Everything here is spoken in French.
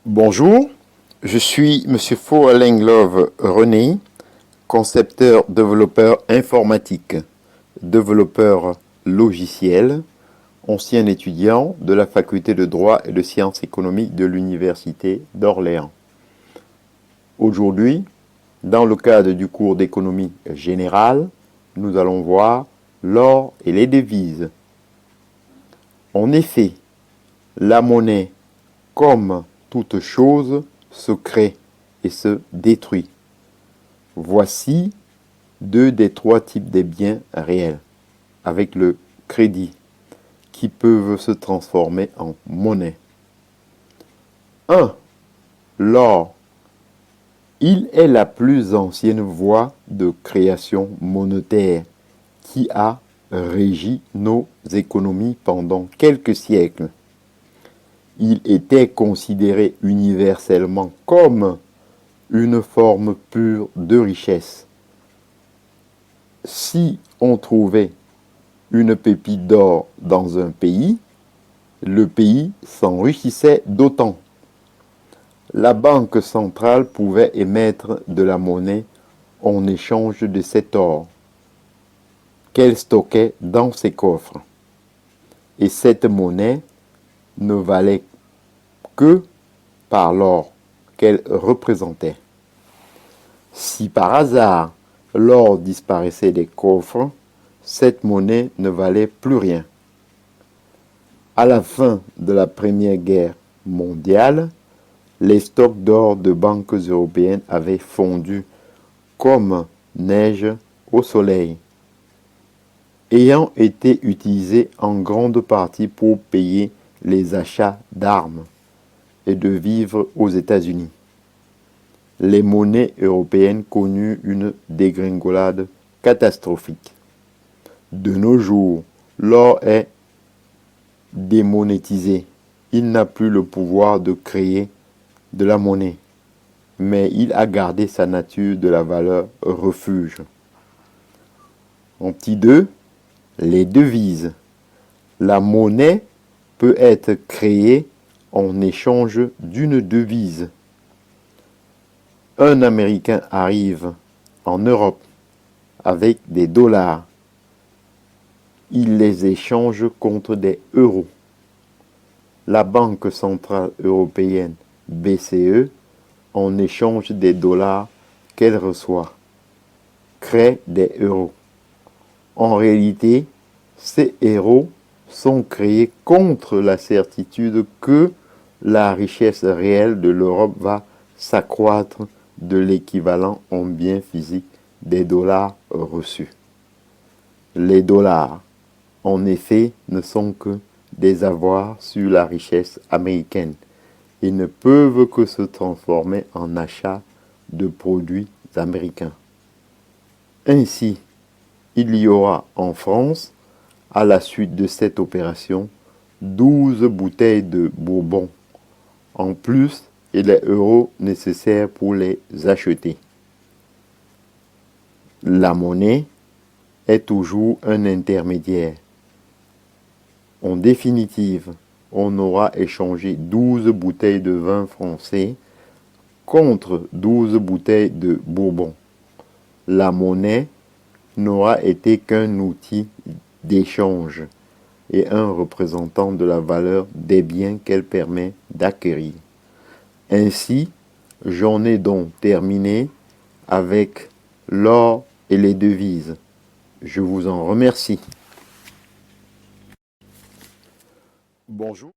Bonjour, je suis Monsieur Faux-Lenglove René, concepteur développeur informatique, développeur logiciel, ancien étudiant de la faculté de droit et de sciences économiques de l'Université d'Orléans. Aujourd'hui, dans le cadre du cours d'économie générale, nous allons voir l'or et les devises. En effet, la monnaie, comme toute chose, se crée et se détruit. Voici deux des trois types des biens réels, avec le crédit, qui peuvent se transformer en monnaie. 1. L'or. Il est la plus ancienne voie de création monétaire qui a régi nos économies pendant quelques siècles. Il était considéré universellement comme une forme pure de richesse. Si on trouvait une pépite d'or dans un pays, le pays s'enrichissait d'autant. La banque centrale pouvait émettre de la monnaie en échange de cet or qu'elle stockait dans ses coffres. Et cette monnaie ne valait que par l'or qu'elle représentait. Si par hasard l'or disparaissait des coffres, cette monnaie ne valait plus rien. À la fin de la Première Guerre mondiale, les stocks d'or de banques européennes avaient fondu comme neige au soleil, ayant été utilisés en grande partie pour payer les achats d'armes et de vivres aux États-Unis. Les monnaies européennes connurent une dégringolade catastrophique. De nos jours, l'or est démonétisé. Il n'a plus le pouvoir de créer de la monnaie, mais il a gardé sa nature de la valeur refuge. En petit 2, les devises. La monnaie peut être créée en échange d'une devise. Un Américain arrive en Europe avec des dollars. Il les échange contre des euros. La Banque centrale européenne, BCE, en échange des dollars qu'elle reçoit, crée des euros. En réalité, ces euros sont créés contre la certitude que la richesse réelle de l'Europe va s'accroître de l'équivalent en biens physiques des dollars reçus. Les dollars, en effet, ne sont que des avoirs sur la richesse américaine et ne peuvent que se transformer en achats de produits américains. Ainsi, il y aura en France, à la suite de cette opération, 12 bouteilles de Bourbon, en plus et les euros nécessaires pour les acheter. La monnaie est toujours un intermédiaire. En définitive, on aura échangé 12 bouteilles de vin français contre 12 bouteilles de Bourbon. La monnaie n'aura été qu'un outil d'échange et un représentant de la valeur des biens qu'elle permet d'acquérir. Ainsi, j'en ai donc terminé avec l'or et les devises. Je vous en remercie. Bonjour.